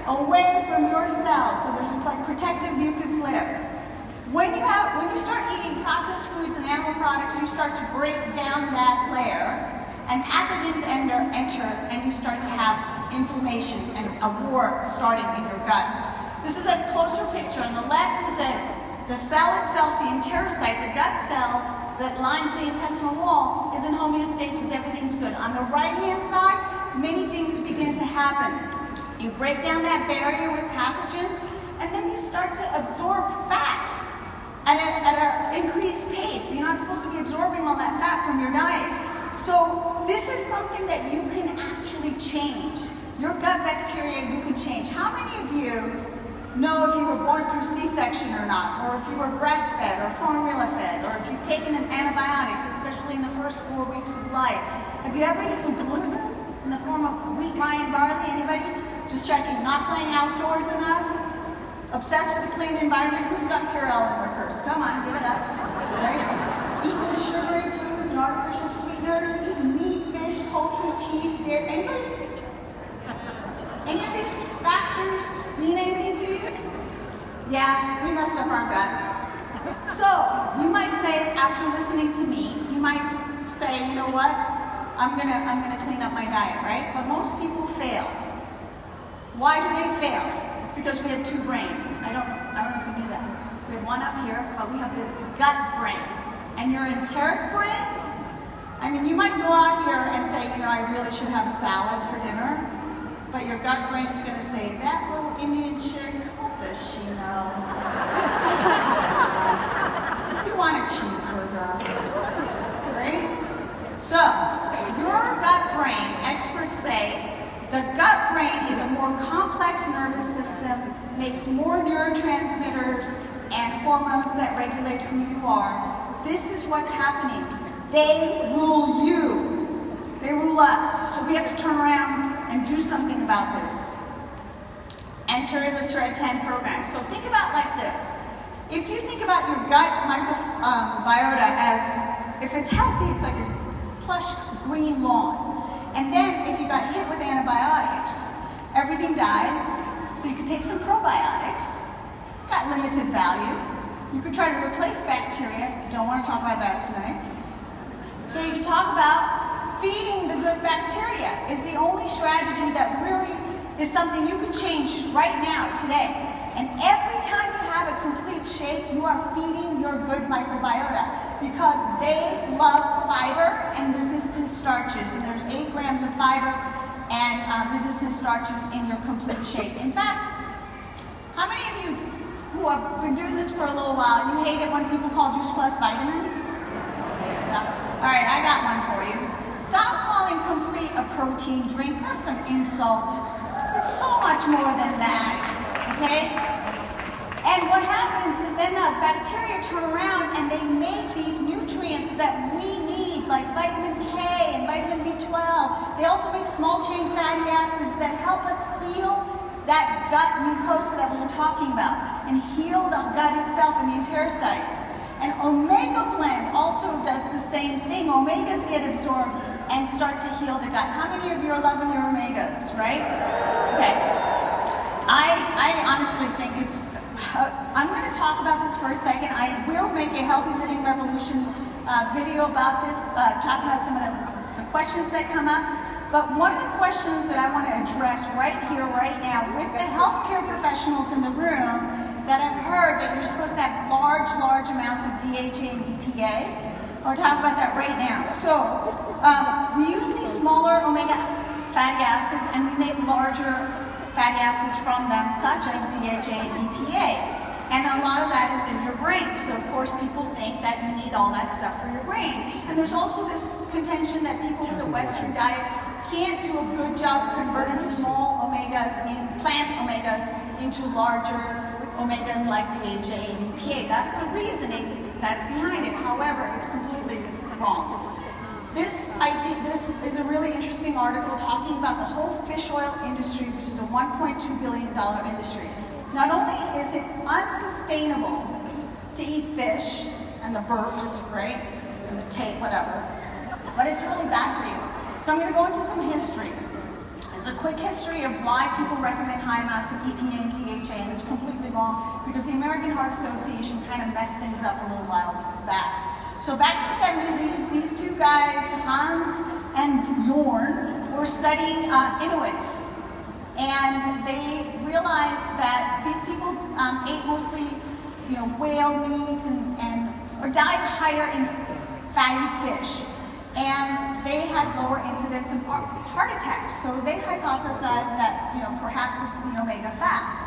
away from your cells. So there's this like protective mucus layer. When you start eating processed foods and animal products, you start to break down that layer, and pathogens enter, and you start to have inflammation and a war starting in your gut. This is a closer picture. On the left is the cell itself, the enterocyte, the gut cell that lines the intestinal wall, is in homeostasis. Everything's good. On the right-hand side, many things begin to happen. You break down that barrier with pathogens, and then you start to absorb fat at an increased pace. You're not supposed to be absorbing all that fat from your diet. So this is something that you can actually change. Your gut bacteria you can change. How many of you know if you were born through C-section or not, or if you were breastfed or formula fed, or if you've taken antibiotics, especially in the first 4 weeks of life? Have you ever eaten gluten in the form of wheat, rye, and barley? Anybody? Just checking. Not playing outdoors enough? Obsessed with a clean environment? Who's got Purell in their purse? Come on, give it up. Right? Eating sugary foods and artificial sweeteners, eating meat, fish, poultry, cheese, dairy. Anybody? Any of these factors mean anything to you? Yeah, we messed up our gut. So, you might say, after listening to me, you might say, you know what? I'm gonna clean up my diet, right? But most people fail. Why do they fail? It's because we have two brains. I don't know if you knew that. We have one up here, but we have the gut brain. And your enteric brain, I mean, you might go out here and say, you know, I really should have a salad for dinner, but your gut brain's gonna say, that little Indian chick, what does she know? You want a cheeseburger, right? So, your gut brain, experts say, the gut brain is a more complex nervous system, makes more neurotransmitters and hormones that regulate who you are. This is what's happening. They rule you. They rule us. So we have to turn around and do something about this. Enter the Shred 10 program. So think about like this. If you think about your gut microbiota as, if it's healthy, it's like a plush green lawn. And then if you got hit with antibiotics, everything dies. So you could take some probiotics. It's got limited value. You could try to replace bacteria. Don't want to talk about that tonight. So you can talk about feeding the good bacteria is the only strategy that really is something you can change right now, today. And every time you have a complete shake, you are feeding your good microbiota because they love fiber and resistant starches. And there's 8 grams of fiber and resistant starches in your complete shake. In fact, how many of you who have been doing this for a little while, you hate it when people call Juice Plus vitamins? No. All right, I got one for you. Stop calling complete a protein drink. That's an insult. It's so much more than that, okay? And what happens is then bacteria turn around and they make these nutrients that we need, like vitamin K and vitamin B12. They also make small chain fatty acids that help us heal that gut mucosa that we were talking about and heal the gut itself and the enterocytes. And Omega Blend also does the same thing. Omegas get absorbed and start to heal the gut. How many of you are loving your omegas, right? Okay. I honestly think it's, I'm going to talk about this for a second. I will make a Healthy Living Revolution video about this, talk about some of the questions that come up. But one of the questions that I want to address right here, right now, with the healthcare professionals in the room that have heard that you're supposed to have large amounts of DHA and EPA. We're talking about that right now. So we use these smaller omega fatty acids and we make larger fatty acids from them, such as DHA and EPA. And a lot of that is in your brain. So of course people think that you need all that stuff for your brain. And there's also this contention that people with a Western diet can't do a good job converting small omegas, plant omegas, into larger omegas like DHA and EPA. That's the reasoning that's behind it. However, it's completely wrong. This is a really interesting article talking about the whole fish oil industry, which is a $1.2 billion industry. Not only is it unsustainable to eat fish and the burps, right, and the tape, whatever, but it's really bad for you. So I'm going to go into some history. a quick history of why people recommend high amounts of EPA and DHA, and it's completely wrong because the American Heart Association kind of messed things up a little while back. So back in the 70s, these two guys, Hans and Jorn, were studying Inuits. And they realized that these people ate mostly, whale meat or died higher in fatty fish. And they had lower incidence of heart attacks. So they hypothesized that, perhaps it's the omega fats.